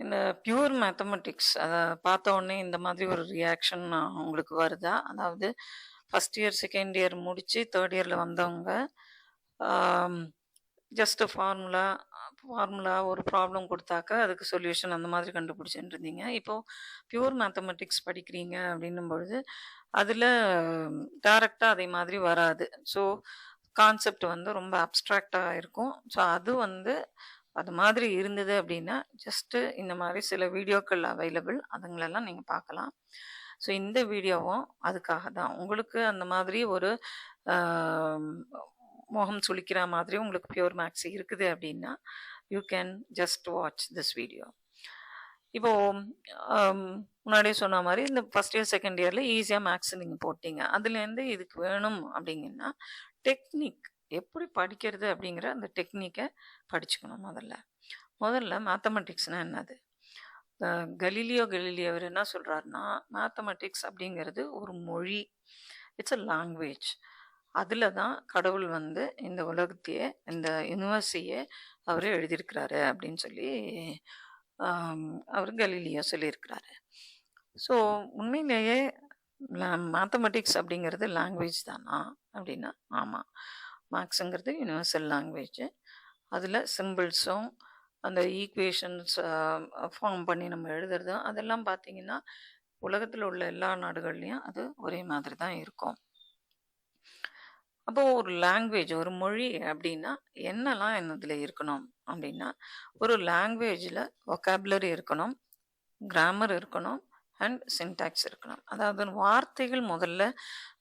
இந்த pure mathematics அத பார்த்த உடனே இந்த மாதிரி ஒரு ரியாக்ஷன் உங்களுக்கு வருதா? அதாவது ஃபர்ஸ்ட் இயர், செகண்ட் இயர் முடிச்சு, தேர்ட் இயர்ல வந்தவங்க, ஆம் ஜஸ்ட் ஃபார்முலா ஒரு ப்ராப்ளம் குடுத்தாக்கா, அதுக்கு சொல்யூஷன் அந்த மாதிரி கண்டுபிடிச்சுட்டு இருந்தீங்க. இப்போ பியூர் மேத்தமெட்டிக்ஸ் படிக்கிறீங்க அப்படின்னும் பொழுது, அதில டைரக்ட்டா அதே மாதிரி வராது. ஸோ கான்செப்ட் வந்து ரொம்ப அப்ஸ்ட்ராக்ட்டா இருக்கும். ஸோ அது மாதிரி இருந்தது அப்படின்னா, ஜஸ்ட்டு இந்த மாரி சில வீடியோக்கள் அவைலபிள். அதுங்களெல்லாம் நீங்க பார்க்கலாம். ஸோ இந்த வீடியோவும் அதுக்காக தான். உங்களுக்கு அந்த மாதிரி ஒரு ஆ மொகம் சுளிக்கிற மாதிரி உங்களுக்கு பியூர் மேத்ஸ் இருக்குது அப்படின்னா, you can just watch this video. இப்போ அம் முன்னாடியே சொன்ன மாரி இந்த ஃபர்ஸ்ட் இயர், செகண்ட் இயர்ல ஈஸியா மேத்ஸ் நீங்க போட்டீங்க. அதுலேருந்து இதுக்கு வேணும் அப்படிங்கன்னா, டெக்னிக் எப்படி படிக்கிறது அப்படிங்கிற அந்த டெக்னிக்க படிச்சுக்கணும் முதல்ல. முதல்ல மேத்தமெட்டிக்ஸ்னா என்னது? அ கலீலியோ அவர் என்ன சொல்றாருன்னா, மேத்தமெட்டிக்ஸ் அப்படிங்கிறது ஒரு மொழி. It's a language. அதில தான் கடவுள் வந்து இந்த உலகத்தையே, இந்த யுனிவர்ஸையே அவரு எழுதியிருக்கிறாரு அப்படின்னு சொல்லி ஆம், அவரு கலீலியோ சொல்லியிருக்கிறாரு. ஸோ உண்மையிலேயே மேத்தமெட்டிக்ஸ் அப்படிங்கிறது லாங்குவேஜ் தானா? அப்படின்னா, ஆமா. மேக்ஸுங்கிறது யுனிவர்சல் லாங்குவேஜ். அதில சிம்பிள்ஸும், அந்த ஈக்குவேஷன்ஸ் ஃபார்ம் பண்ணி நம்ம எழுதுறதும், அதெல்லாம் பார்த்தீங்கன்னா, உலகத்தில உள்ள எல்லா நாடுகள்லயும் அது ஒரே மாதிரி தான் இருக்கும். அப்போ ஒரு லாங்குவேஜ், ஒரு மொழி அப்படின்னா, என்னலாம் அதில இருக்கணும் அப்படின்னா, ஒரு லாங்குவேஜ்ல வொக்காபுலரி இருக்கணும், கிராமர் இருக்கணும் அண்ட் சின்டாக்ஸ் இருக்கணும். அதாவது வார்த்தைகள் முதல்ல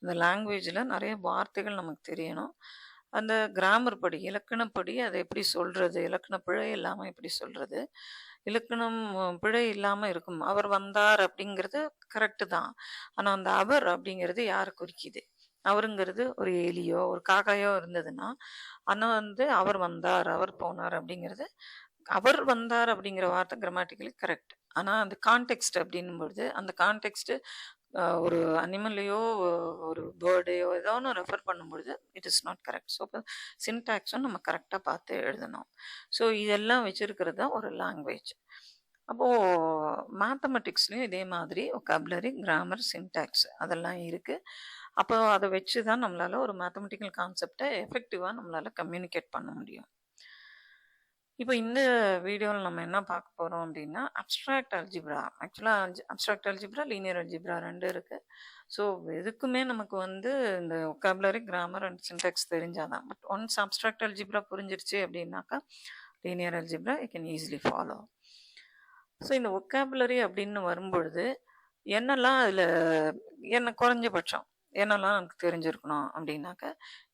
அந்த லாங்குவேஜ்ல நெறைய வார்த்தைகள் நமக்கு தெரியணும். அந்த கிராமர் படி, இலக்கணப்படி அத எப்படி சொல்றது? இலக்கண பிழை இல்லாம எப்படி சொல்றது? இலக்கணம் பிழை இல்லாம இருக்கும். அவர் வந்தார் அப்படிங்கிறது கரெக்ட்டு தான். ஆனா அந்த அவர் அப்படிங்கிறது யார குறிக்கிது? அவருங்கிறது ஒரு எலியோ, ஒரு காக்காயோ இருந்ததுன்னா, ஆனா வந்து அவர் வந்தார், அவர் போனார் அப்படிங்கிறது அவர் வந்தார் அப்படிங்கிற வார்த்தை கிராமட்டிக்கலி கரெக்ட். ஆனா அந்த கான்டெக்ஸ்ட் அப்படின்னும் பொழுது, அந்த கான்டெக்ஸ்ட் ஒரு அனிமலையோ, ஒரு பேர்டையோ ஏதோ ஒண்ணு ரெஃபர் பண்ணும்பொழுது, it is not correct. So, அப்ப சின்டாக்ஸும் நம்ம கரெக்ட்டா பார்த்து எழுதணும். ஸோ, இதெல்லாம் வச்சிருக்கிறது தான் ஒரு லாங்குவேஜ். அப்போ மேத்தமெட்டிக்ஸ்லயும் இதே மாதிரி வொக்காபுலரி, கிராமர், சின்டாக்ஸ் அதெல்லாம் இருக்கு. அப்போ அத வச்சு தான் நம்மளால ஒரு மேத்தமெட்டிக்கல் கான்செப்ட்ட எஃபெக்டிவா நம்மளால கம்யூனிகேட் பண்ண முடியும். இப்போ இந்த வீடியோல நம்ம என்ன பார்க்க போறோம் அப்படின்னா, அப்ஸ்ட்ராக்ட் அல்ஜிப்ரா. ஆக்சுவலா அப்ஸ்ட்ராக்ட் அல்ஜிப்ரா, லீனியர் அல்ஜிப்ரா 2 இருக்கு. ஸோ எதுக்குமே நமக்கு வந்து இந்த வொக்காபுலரி, கிராமர் அண்ட் சின்டாக்ஸ் தெரிஞ்சா தான். பட் ஒன்ஸ் அப்ஸ்ட்ராக்ட் அல்ஜிப்ரா புரிஞ்சிருச்சு அப்படின்னாக்கா, linear algebra you can easily follow. So இந்த வொக்காபுலரி அப்படின்னு வரும்பொழுது, என்னெல்லாம் அதில குறைஞ்சபட்சம் என்னெல்லாம் நமக்கு தெரிஞ்சிருக்கணும் அப்படின்னாக்க,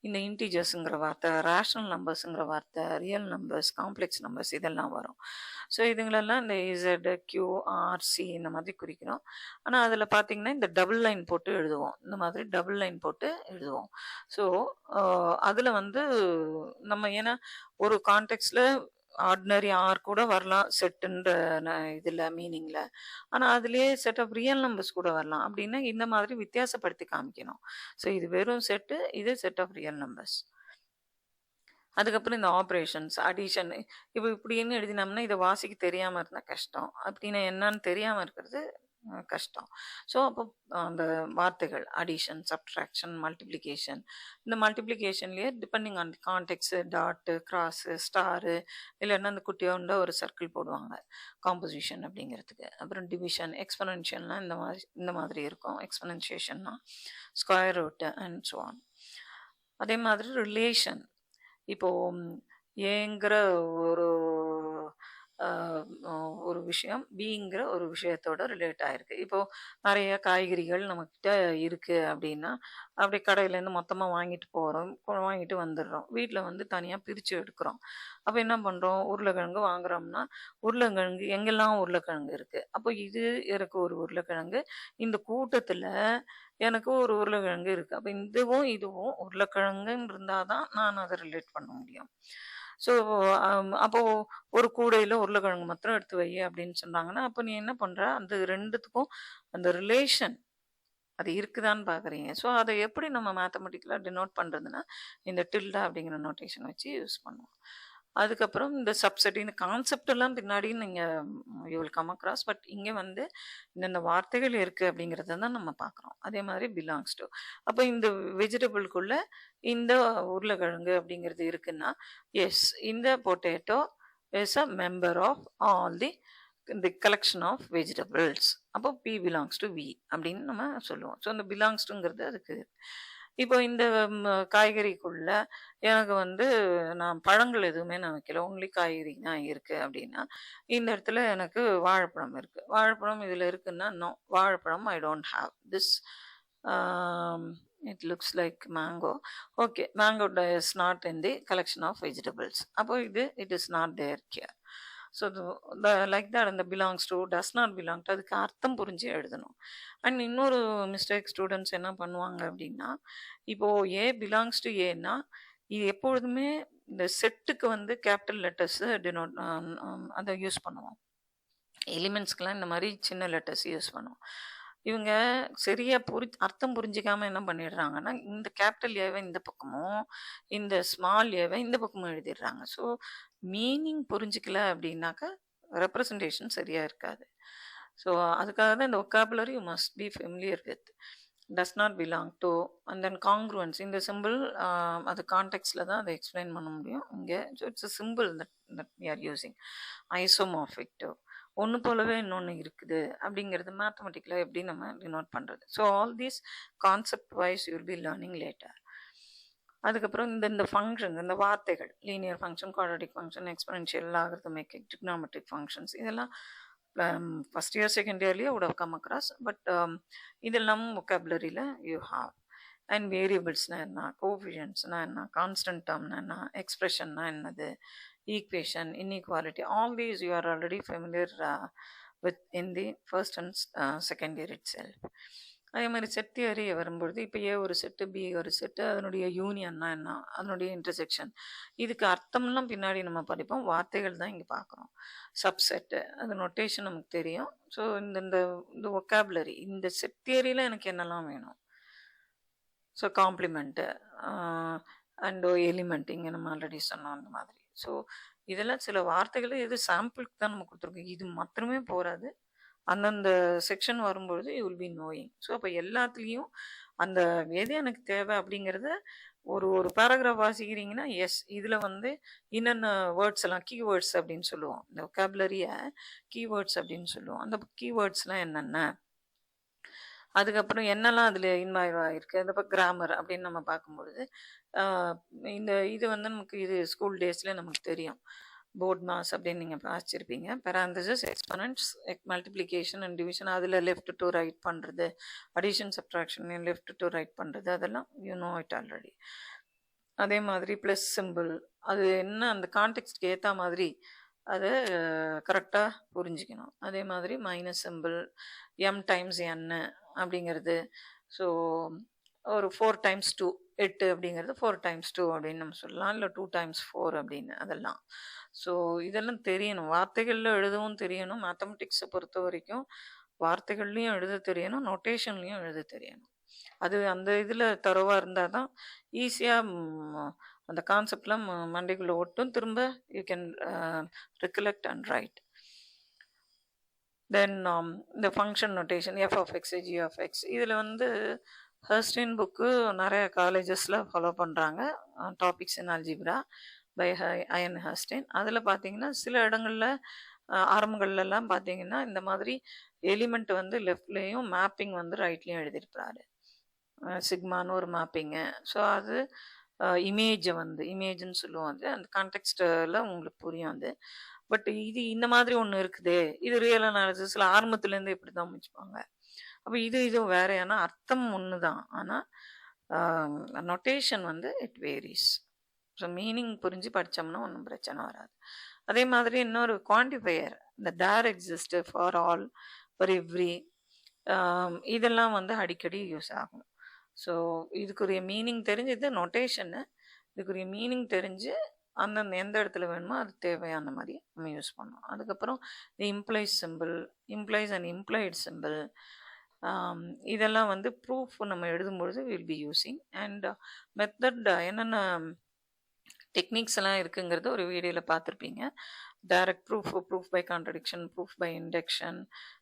இந்த இன்டிஜர்ஸுங்கிற வார்த்தை, ரேஷனல் நம்பர்ஸுங்கிற வார்த்தை, ரியல் நம்பர்ஸ், காம்ப்ளெக்ஸ் நம்பர்ஸ் இதெல்லாம் வரும். ஸோ இதுங்களெல்லாம் இந்த இசட், கியூ, ஆர், சி இந்த மாதிரி குறிக்கிறோம். ஆனா அதில பார்த்தீங்கன்னா, இந்த டபுள் லைன் போட்டு எழுதுவோம். இந்த மாதிரி டபுள் லைன் போட்டு எழுதுவோம். ஸோ அதில வந்து நம்ம ஏன்னா ஒரு கான்டெக்ஸ்ட்ல ஆர்டினரி ஆர் கூட வரலாம் செட்டுன்ற இதில மீனிங்ல. ஆனா, அதிலேயே செட் ஆஃப் ரியல் நம்பர்ஸ் கூட வரலாம். அப்டின்னா, இந்த மாதிரி வித்தியாசப்படுத்தி காமிக்கணும். ஸோ, இது வெறும் செட்டு, இது செட் ஆஃப் ரியல் நம்பர்ஸ். அதுக்கப்புறம் இந்த ஆப்பரேஷன்ஸ், அடிஷன் இப்ப இப்படின்னு எழுதினோம்னா, இத வாசிக்க தெரியாம இருந்தா கஷ்டம். அப்டின்னா என்னன்னு தெரியாம இருக்கிறது கஷ்டம். ஸோ, அப்போ அந்த வார்த்தைகள் அடிஷன், சப்ட்ராக்ஷன், மல்டிப்ளிகேஷன். இந்த மல்டிப்ளிகேஷன்லயே depending on the context dot, cross, star இல்லன்னா அந்த குட்டியோண்ட ஒரு சர்க்கிள் போடுவாங்க. காம்போசிஷன் அப்படிங்கிறதுக்கு. அப்புறம் டிவிஷன், எக்ஸ்பொனென்ஷியல்னா இந்த மாதிரி இருக்கும். எக்ஸ்பொனன்ஷியேஷன்னா square root and so on. அதே மாதிரி ரிலேஷன். இப்போ ஏங்கிற ஒரு அ ஒரு விஷயம் பிங்கிற ஒரு விஷயத்தோட ரிலேட் ஆயிருக்கு. இப்போ நெறைய காய்கறிகள் நம்மகிட்ட இருக்கு அப்டின்னா, அப்படியே கடையிலேருந்து மொத்தமா வாங்கிட்டு போறோம். வாங்கிட்டு வந்துடுறோம். வீட்ல வந்து தனியா பிரிச்சு எடுக்கிறோம். அப்ப என்ன பண்றோம்? உருளைக்கிழங்கு வாங்குறோம்னா, உருளைக்கிழங்கு எங்கெல்லாம் உருளைக்கிழங்கு இருக்கு. அப்போ இது எனக்கு ஒரு உருளைக்கிழங்கு. இந்த கூட்டத்துல எனக்கு ஒரு உருளைக்கிழங்கு இருக்கு. அப்ப இதுவும் உருளைக்கிழங்குன்னு இருந்தா தான் நான் அத ரிலேட் பண்ண முடியும். ஸோ அப்போ ஒரு கூடையில உருளைக்கிழங்கு மாத்திரம் எடுத்து வை அப்படின்னு சொன்னாங்கன்னா, அப்ப நீ என்ன பண்ற? அந்த 2த்துக்கும் அந்த ரிலேஷன் அது இருக்குதான்னு பார்க்குறீங்க. ஸோ அத எப்படி நம்ம மேத்தமெட்டிக்கலா டினோட் பண்றதுன்னா, இந்த டில்டா அப்படிங்கிற நோட்டேஷன் வச்சு யூஸ் பண்ணுவோம். அதுக்கப்புறம் இந்த சப்செட் இந்த கான்செப்ட் எல்லாம் பின்னாடி நீங்கள் you will come across. But இங்கே வந்து இந்தந்த வார்த்தைகள் இருக்குது அப்படிங்கிறத தான் நம்ம பார்க்குறோம். அதே மாதிரி பிலாங்ஸ் டு. அப்போ இந்த வெஜிடபிள்குள்ள இந்த உருளைக்கிழங்கு அப்படிங்கிறது இருக்குன்னா, எஸ் இந்த potato is a member of all the collection of vegetables. அப்போ பி பிலாங்ஸ் டு வி அப்படின்னு நம்ம சொல்லுவோம். ஸோ இந்த பிலாங்ஸ் டுங்கிறது அதுக்கு. இப்போ இந்த காய்கறிக்குள்ள எனக்கு வந்து நான் பழங்கள் எதுவுமே நான் வைக்கல. ஒன்லி காய்கறி தான் இருக்கு அப்படின்னா, இந்த இடத்துல எனக்கு வாழைப்பழம் இருக்கு. வாழைப்பழம் இதுல இருக்குன்னா, நோ வாழைப்பழம் I don't have this. It looks like mango. Okay, mango is not in the collection of vegetables. அப்போ இது it is not there here. So like that அந்த belongs to does not belong to அதுக்கு அர்த்தம் புரிஞ்சு எழுதணும். And இன்னொரு mistake students என்ன பண்ணுவாங்க அப்படின்னா, இப்போ ஏ பிலாங்ஸ் டு ஏன்னா இது எப்பொழுதுமே இந்த செட்டுக்கு வந்து கேபிட்டல் லெட்டர்ஸ் டினோட் அதை யூஸ் பண்ணுவோம். எலிமெண்ட்ஸ்க்கெலாம் இந்த மாதிரி சின்ன லெட்டர்ஸ் யூஸ் பண்ணுவோம். இவங்க சரியா அர்த்தம் புரிஞ்சிக்காம என்ன பண்ணிடுறாங்கன்னா, இந்த கேபிட்டல் ஏவை இந்த பக்கமும் இந்த ஸ்மால் ஏவை இந்த பக்கமும் எழுதிடுறாங்க. ஸோ மீனிங் புரிஞ்சிக்கல அப்படின்னாக்கா ரெப்ரசன்டேஷன் சரியா இருக்காது. ஸோ அதுக்காக தான் இந்த vocabulary you must be familiar with. Does not belong to and then congruence. இந்த சிம்பிள் அது கான்டெக்ட்ஸில் தான் அதை எக்ஸ்பிளைன் பண்ண முடியும் இங்கே. So it's a simple that we are using. Isomorphic to ஒன்று போலவே இன்னொன்று இருக்குது அப்படிங்கிறது மேத்தமெட்டிக்கில் எப்படி நம்ம டினோட் பண்ணுறது. So all these concept wise you will be learning later. அதுக்கப்புறம் இந்த ஃபங்க்ஷன்ஸ் இந்த வார்த்தைகள் linear function, quadratic function, exponential, logarithmic, trigonometric functions இதெல்லாம் ஃபஸ்ட் இயர் செகண்ட் இயர்லேயே would have come across. But இதெல்லாம் ஒக்காபுலரியில் யூ ஹாவ். அண்ட் வேரியபிள்ஸ்னால் என்ன, கோஎஃபிஷியன்ட்ஸ்னால் என்ன, கான்ஸ்டன்ட் டேர்ம்னா என்ன, எக்ஸ்பிரஷன்னா என்னது, equation, inequality, all these you are already familiar with in the first and second year itself. அதே மாதிரி செட் தியரி வரும்பொழுது இப்போ ஏ ஒரு செட்டு, பி ஒரு செட்டு, அதனுடைய யூனியன்னா என்ன, அதனுடைய இன்டர்செக்ஷன், இதுக்கு அர்த்தம்லாம் பின்னாடி நம்ம படிப்போம். வார்த்தைகள் தான் இங்கே பார்க்குறோம். சப்செட்டு அது நொட்டேஷன் நமக்கு தெரியும். ஸோ இந்த ஒக்காபுலரி இந்த செட் தியரியில் எனக்கு என்னெல்லாம் வேணும். ஸோ காம்ப்ளிமெண்ட்டு அண்ட் எலிமெண்ட் இங்கே நம்ம ஆல்ரெடி சொன்னோம் அந்த மாதிரி. ஸோ இதெல்லாம் சில வார்த்தைகள் இது சாம்பிளுக்கு தான் நம்ம கொடுத்துருக்கோம். இது மாத்திரமே போகாது. அந்தந்த செக்ஷன் வரும்பொழுது you will be knowing. So அப்போ எல்லாத்துலேயும் அந்த எது எனக்கு தேவை அப்படிங்கிறத ஒரு பேராகிராஃப் வாசிக்கிறீங்கன்னா, எஸ் இதில் வந்து என்னென்ன வேர்ட்ஸ் எல்லாம் கீவேர்ட்ஸ் அப்படின்னு சொல்லுவோம். இந்த ஒக்காபுலரியை கீவேர்ட்ஸ் அப்படின்னு சொல்லுவோம். அந்த கீவேர்ட்ஸ்லாம் என்னென்ன, அதுக்கப்புறம் என்னெல்லாம் அதில் இன்வால்வ் ஆகிருக்கு, அந்த பக்கம் கிராமர் அப்படின்னு நம்ம பார்க்கும்பொழுது இது வந்து நமக்கு இது ஸ்கூல் டேஸில் நமக்கு தெரியும். போர்ட் மாஸ் அப்படின்னு நீங்கள் வாசிச்சிருப்பீங்க. பெராந்தசிஸ், எக்ஸ்பனன்ட்ஸ், மல்டிப்ளிகேஷன் அண்ட் டிவிஷன் அதில் லெஃப்ட் டு ரைட் பண்ணுறது, addition subtraction left to right பண்ணுறது, அதெல்லாம் யூ நோ இட் ஆல்ரெடி. அதே மாதிரி ப்ளஸ் சிம்பிள் அது என்ன அந்த கான்டெக்ட்க்கு ஏற்ற மாதிரி அதை கரெக்டாக புரிஞ்சிக்கணும். அதே மாதிரி மைனஸ் சிம்பிள், எம் டைம்ஸ் என்ன அப்படிங்கிறது. ஸோ ஒரு 4 டைம்ஸ் 2 8 அப்படிங்கிறது 4 டைம்ஸ் 2 அப்படின்னு நம்ம சொல்லலாம். இல்லை 2 டைம்ஸ் 4 அப்படின்னு அதெல்லாம். ஸோ இதெல்லாம் தெரியணும். வார்த்தைகளில் எழுதவும் தெரியணும். மேத்தமெட்டிக்ஸை பொறுத்த வரைக்கும் வார்த்தைகள்லையும் எழுத தெரியணும், நோட்டேஷன்லையும் எழுத தெரியணும். அது அந்த இதில் தரவாக இருந்தால் தான் ஈஸியாக அந்த கான்செப்ட்லாம் மண்டைக்குள்ளே ஒட்டும். திரும்ப you can recollect and write. Then இந்த function notation F of X, G of X, இதில் வந்து ஹர்ஸ்டின் புக்கு நிறைய காலேஜஸில் ஃபாலோ பண்ணுறாங்க. Topics in algebra by I N Herstein. அதில் பார்த்தீங்கன்னா சில இடங்களில் ஆரம்பங்கள்லாம் பார்த்தீங்கன்னா இந்த மாதிரி எலிமெண்ட் வந்து லெஃப்ட்லேயும் மேப்பிங் வந்து ரைட்லேயும் எழுதியிருக்கிறாரு. சிக்மான்னு ஒரு மேப்பிங்கு. ஸோ அது இமேஜை வந்து இமேஜ்னு சொல்லுவோம். அது அந்த கான்டெக்ஸ்டில் உங்களுக்கு புரியும் அது. பட் இது இந்த மாதிரி ஒன்று இருக்குது, இது ரியல் அனாலிசிஸில் ஆரம்பத்துலேருந்து இப்படி தான் முடிச்சுப்பாங்க. அப்போ இதுவும் வேற, ஆனால் அர்த்தம் ஒன்று தான். ஆனால் நொட்டேஷன் வந்து இட் வேரிஸ். ஸோ மீனிங் புரிஞ்சு படித்தோம்னா ஒன்றும் பிரச்சனை வராது. அதே மாதிரி இன்னொரு குவான்டிஃபையர், இந்த there exist, for all, for every, இதெல்லாம் வந்து அடிக்கடி யூஸ் ஆகும். ஸோ இதுக்குரிய மீனிங் தெரிஞ்சு, இது நொட்டேஷனு, இதுக்குரிய மீனிங் தெரிஞ்சு அந்தந்த எந்த இடத்துல வேணுமோ அது தேவையான மாதிரி நம்ம யூஸ் பண்ணோம். அதுக்கப்புறம் இந்த implies symbol, implies and implied symbol, இதெல்லாம் வந்து ப்ரூஃப் நம்ம எழுதும்பொழுது will be using. And method என்னென்ன டெக்னிக்ஸ் எல்லாம் இருக்குங்கிறது ஒரு வீடியோவில் பார்த்துருப்பீங்க. Direct proof, proof by contradiction, proof by induction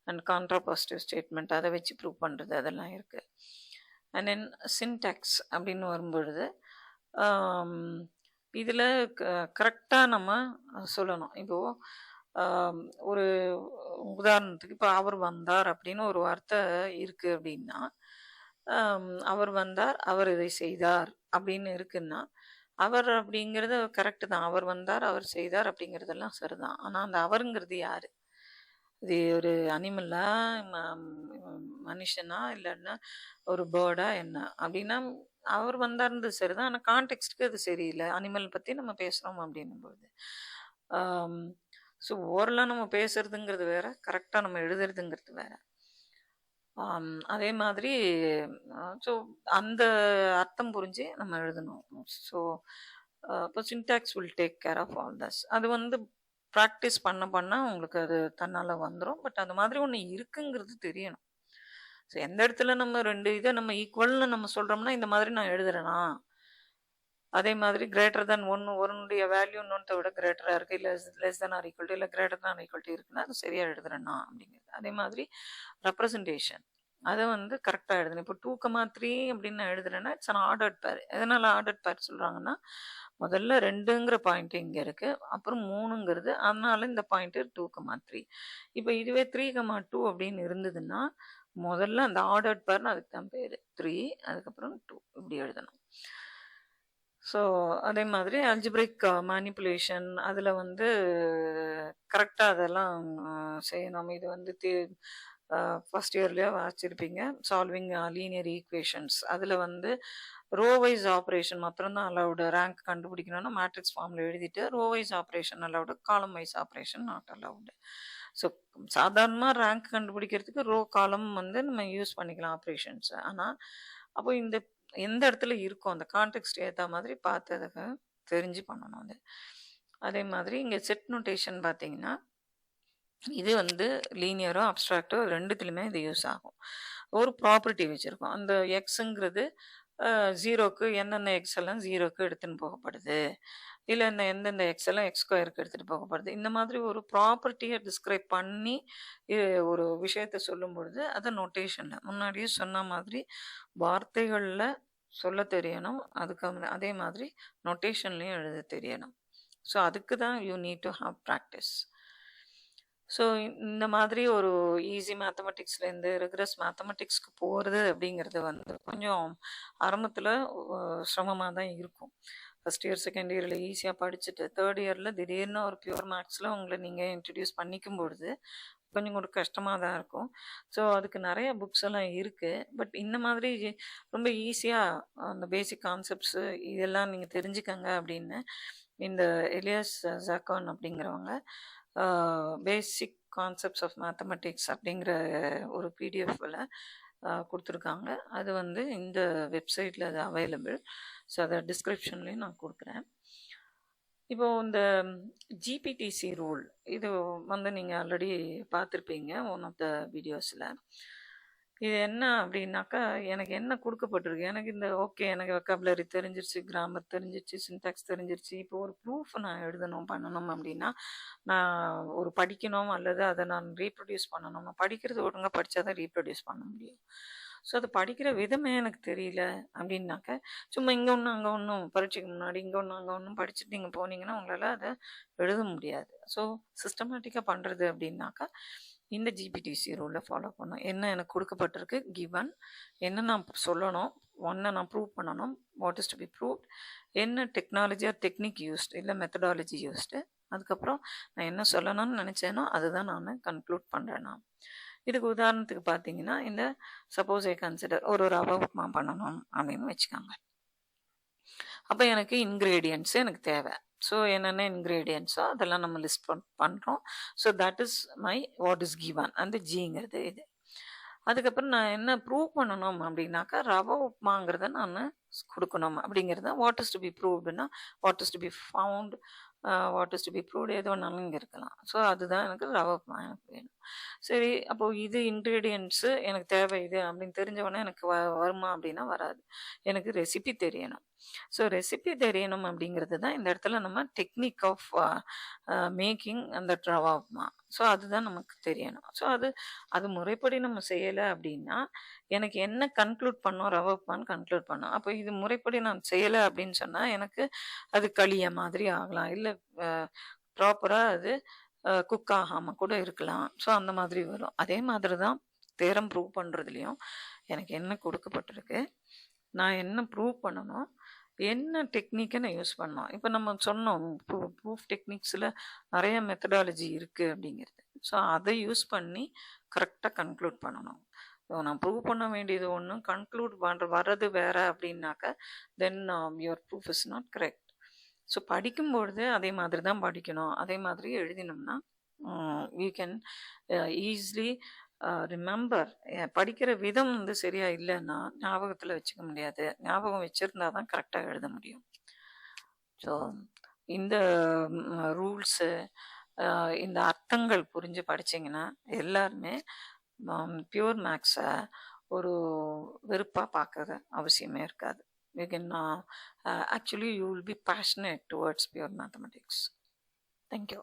and contrapositive statement, அதை வச்சு ப்ரூவ் பண்ணுறது அதெல்லாம் இருக்குது. அண்ட் தென் சின்டாக்ஸ் அப்படின்னு வரும்பொழுது இதில் கரெக்டாக நம்ம சொல்லணும். இப்போது ஒரு உதாரணத்துக்கு இப்போ அவர் வந்தார் அப்படின்னு ஒரு வார்த்தை இருக்குது அப்படின்னா, அவர் வந்தார், அவர் இதை செய்தார் அப்படின்னு இருக்குன்னா, அவர் அப்படிங்கிறது கரெக்டு தான். அவர் வந்தார், அவர் செய்தார் அப்படிங்கிறதெல்லாம் சரிதான். ஆனால் அந்த அவருங்கிறது யாரு? இது ஒரு அனிமலா, மனுஷனா, இல்லைன்னா ஒரு பேர்டா என்ன அப்படின்னா, அவர் வந்தாருன்றது சரிதான். ஆனால் கான்டெக்ஸ்ட்க்கு அது சரியில்லை. அனிமல் பற்றி நம்ம பேசுகிறோம் அப்படின்னும் பொழுது ஸோ ஓரலாக நம்ம பேசுறதுங்கிறது வேற, கரெக்டாக நம்ம எழுதுறதுங்கிறது வேற. அதே மாதிரி ஸோ அந்த அர்த்தம் புரிஞ்சு நம்ம எழுதணும். ஸோ இப்போ syntax will take care of all this. அது வந்து ப்ராக்டிஸ் பண்ண உங்களுக்கு அது தன்னால் வந்துடும். பட் அது மாதிரி ஒன்று இருக்குங்கிறது தெரியணும். ஸோ எந்த இடத்துல நம்ம ரெண்டு இதை நம்ம ஈக்குவல்னு நம்ம சொல்கிறோம்னா, இந்த மாதிரி நான் எழுதுறேனா, அதே மாதிரி கிரேட்டர் தேன் ஒன்னுடைய வேல்யூ இன்னொன்றை விட கிரேட்டராக இருக்குது, இல்லை less than or equal to, இல்லை கிரேட்டர் தேன் ஈக்குவல் டு இருக்குன்னா அது சரியாக எழுதுறேனா அப்படிங்கிறது. அதே மாதிரி ரெப்ரசன்டேஷன், அதை வந்து கரெக்டாக எழுதணும். இப்போ 2,3 அப்படின்னு நான் எழுதுறேன்னா இட்ஸ் அன் ஆர்டர்ட் பேர். எதனால் ஆர்டர்ட் பேர் சொல்கிறாங்கன்னா, முதல்ல 2ங்கிற பாயிண்ட் இங்கே இருக்குது, அப்புறம் 3ங்கிறது, அதனால இந்த பாயிண்ட்டு 2,3. இப்போ இதுவே 3,2 அப்படின்னு இருந்ததுன்னா முதல்ல அந்த ஆர்டர்ட் பேர்னு அதுக்கு தான் பேர். 3 அதுக்கப்புறம் 2 இப்படி எழுதணும். ஸோ அதே மாதிரி அல்ஜிப்ரிக் மேனிப்புலேஷன், அதில் வந்து கரெக்டாக அதெல்லாம் செய்யணும். இது வந்து ஃபஸ்ட் இயர்லேயே வாசிச்சிருப்பீங்க, சால்விங் லீனியர் ஈக்குவேஷன்ஸ். அதில் வந்து ரோவைஸ் ஆப்ரேஷன் மாத்திரம்தான் அலவுடு. ரேங்க் கண்டுபிடிக்கணும்னா மேட்ரிக்ஸ் ஃபார்மில் எழுதிட்டு row wise operation allowed, column wise operation not allowed. So சாதாரணமாக ரேங்க் கண்டுபிடிக்கிறதுக்கு ரோ காலம் வந்து நம்ம யூஸ் பண்ணிக்கலாம் ஆப்ரேஷன்ஸ். ஆனால் அப்போ இந்த எந்த இடத்துல இருக்கும் அந்த கான்டெக்ஸ்ட் ஏற்ற மாதிரி பார்த்து அதை தெரிஞ்சு பண்ணணும். அது அதே மாதிரி இங்கே செட் நோட்டேஷன் பார்த்தீங்கன்னா, இது வந்து லீனியரோ அப்ட்ராக்டோ ரெண்டுத்துலையுமே இது யூஸ் ஆகும். ஒரு ப்ராப்பர்ட்டி வச்சுருக்கோம். அந்த எக்ஸுங்கிறது 0க்கு என்னென்ன எக்ஸ் எல்லாம் 0க்கு எடுத்துன்னு போகப்படுது, இல்லை எந்தெந்த எக்ஸ் எல்லாம் எக்ஸ்2க்கு எடுத்துகிட்டு போகப்படுது, இந்த மாதிரி ஒரு ப்ராப்பர்ட்டியை டிஸ்கிரைப் பண்ணி ஒரு விஷயத்தை சொல்லும் பொழுது அதை நோட்டேஷனில் முன்னாடியே சொன்ன மாதிரி வார்த்தைகளில் சொல்ல தெரியணும். அதுக்கு அதே மாதிரி நோட்டேஷன்லேயும் எழுத தெரியணும். ஸோ அதுக்கு தான் you need to have practice. So இந்த மாதிரி ஒரு ஈஸி மேத்தமெட்டிக்ஸ்லேருந்து ரிக்ரஸ் மேத்தமெட்டிக்ஸ்க்கு போகிறது அப்படிங்கிறது வந்து கொஞ்சம் ஆரம்பத்தில் சிரமமாக தான் இருக்கும். ஃபஸ்ட் இயர் செகண்ட் இயரில் ஈஸியாக படிச்சுட்டு தேர்ட் இயரில் திடீர்னு ஒரு பியூர் மேக்ஸில் உங்களை நீங்கள் இன்ட்ரடியூஸ் பண்ணிக்கும் பொழுது கொஞ்சம் கூட கஷ்டமாக தான் இருக்கும். ஸோ அதுக்கு நிறைய புக்ஸ் எல்லாம் இருக்குது. பட் இந்த மாதிரி ரொம்ப ஈஸியாக அந்த பேசிக் கான்செப்ட்ஸு இதெல்லாம் நீங்கள் தெரிஞ்சுக்கங்க அப்படின்னு இந்த எலியாஸ் ஜாக்கான் அப்படிங்கிறவங்க பேசிக் கான்செப்ட்ஸ் ஆஃப் மேத்தமெட்டிக்ஸ் அப்படிங்கிற ஒரு பிடிஎஃப்ல கொடுத்துருக்காங்க. அது வந்து இந்த வெப்சைட்டில் அது அவைலபிள். ஸோ அதை டிஸ்கிரிப்ஷன்லேயும் நான் கொடுக்குறேன். இப்போ இந்த ஜிபிடிசி ரூல் இது வந்து நீங்கள் ஆல்ரெடி பார்த்துருப்பீங்க ஒன் ஆஃப் த வீடியோஸில். இது என்ன அப்படின்னாக்கா, எனக்கு என்ன கொடுக்கப்பட்டிருக்கு, எனக்கு இந்த ஓகே எனக்கு வெக்காபுலரி தெரிஞ்சிருச்சு, கிராமர் தெரிஞ்சிருச்சு, சின்டாக்ஸ் தெரிஞ்சிருச்சு. இப்போ ஒரு ப்ரூஃப் நான் எழுதணும் பண்ணணும் அப்படின்னா, நான் ஒரு படிக்கணும் அல்லது அதை நான் ரீப்ரொடியூஸ் பண்ணணும். நான் படிக்கிறது ஒழுங்காக படித்தா தான் ரீப்ரொடியூஸ் பண்ண முடியும். ஸோ அது படிக்கிற விதமே எனக்கு தெரியல அப்படின்னாக்க, சும்மா இங்கே ஒன்றும் அங்கே ஒன்றும் பரீட்சைக்கு முன்னாடி இங்கே ஒன்றும் அங்கே ஒன்றும் படிச்சுட்டு நீங்கள் போனீங்கன்னா உங்களால் அதை எழுத முடியாது. ஸோ சிஸ்டமேட்டிக்காக பண்ணுறது அப்படின்னாக்கா இந்த ஜிபிடிசி ரூலில் ஃபாலோ பண்ணணும். என்ன எனக்கு கொடுக்கப்பட்டிருக்கு, கிவன் என்ன நான் சொல்லணும், ஒன்றை நான் ப்ரூவ் பண்ணணும், what is to B proved, என்ன டெக்னாலஜி ஆர் டெக்னிக் யூஸ்டு இல்லை மெத்தடாலஜி யூஸ்டு, அதுக்கப்புறம் நான் என்ன சொல்லணும்னு நினச்சேனோ அதுதான் நான் கன்க்ளூட் பண்ணுறேன். நான் இதுக்கு உதாரணத்துக்கு பார்த்தீங்கன்னா, இந்த சப்போஸ் ஐ கன்சிடர் ஒரு ரவை உப்புமா பண்ணணும் அப்படின்னு வச்சுக்காங்க. அப்போ எனக்கு இன்க்ரீடியன்ட்ஸ் எனக்கு தேவை. ஸோ என்னென்ன இன்க்ரீடியன்ட்ஸோ அதெல்லாம் நம்ம லிஸ்ட் பண்ணுறோம். So that is my what is given, அந்த ஜிங்கிறது இது. அதுக்கப்புறம் நான் என்ன ப்ரூவ் பண்ணணும் அப்படின்னாக்கா, ரவை உப்புமாங்கிறத நான் கொடுக்கணும் அப்படிங்கிறது தான் வாட் இஸ் டு பி ப்ரூவ்டுன்னா, what is to be found, what is to be proved எது வேணாலும் இங்கே இருக்கலாம். ஸோ அதுதான் எனக்கு ரவை உப்புமா எனக்கு வேணும். சரி, அப்போ இது இன்கிரீடியன்ட்ஸு எனக்கு தேவை இது அப்படின்னு தெரிஞ்ச உடனே எனக்கு வருமா அப்படின்னா வராது. எனக்கு ரெசிபி தெரியணும். ஸோ ரெசிபி தெரியணும் அப்படிங்கிறது தான் இந்த இடத்துல நம்ம டெக்னிக் ஆஃப் மேக்கிங் அந்த ரவா உப்புமா. ஸோ அதுதான் நமக்கு தெரியணும். ஸோ அது அது முறைப்படி நம்ம செய்யலை அப்படின்னா எனக்கு என்ன கன்க்ளூட் பண்ணோம் ரவா உப்புமான்னு கன்க்ளூட் பண்ணோம். அப்போ இது முறைப்படி நான் செய்யலை அப்படின்னு சொன்னால் எனக்கு அது களிய மாதிரி ஆகலாம். இல்லை ப்ராப்பராக அது குக் ஆகாமல் கூட இருக்கலாம். ஸோ அந்த மாதிரி வரும். அதே மாதிரி தான் தேரம் ப்ரூவ் பண்ணுறதுலையும் எனக்கு என்ன கொடுக்கப்பட்டிருக்கு, நான் என்ன ப்ரூவ் பண்ணணும், என்ன டெக்னிக்கை நான் யூஸ் பண்ணணும். இப்போ நம்ம சொன்னோம் ப்ரூஃப் டெக்னிக்ஸில் நிறைய மெத்தடாலஜி இருக்குது அப்படிங்கிறது. ஸோ அதை யூஸ் பண்ணி கரெக்டாக கன்க்ளூட் பண்ணணும். ஸோ நான் ப்ரூவ் பண்ண வேண்டியது ஒன்று, கன்க்ளூட் வர்றது வேற அப்படின்னாக்க then your proof is not correct. So படிக்கும்பொழுது அதே மாதிரி தான் படிக்கணும். அதே மாதிரி எழுதினோம்னா வி கேன் ஈஸிலி ரிமெம்பர். படிக்கிற விதம் வந்து சரியா இல்லைன்னா ஞாபகத்தில் வச்சுக்க முடியாது. ஞாபகம் வச்சுருந்தா தான் கரெக்டாக எழுத முடியும். ஸோ இந்த ரூல்ஸு இந்த அர்த்தங்கள் புரிஞ்சு படிச்சிங்கன்னா எல்லாருமே பியூர் மேக்ஸை ஒரு வெறுப்பாக பார்க்கற அவசியமே இருக்காது. You can actually you will be passionate towards pure mathematics. Thank you.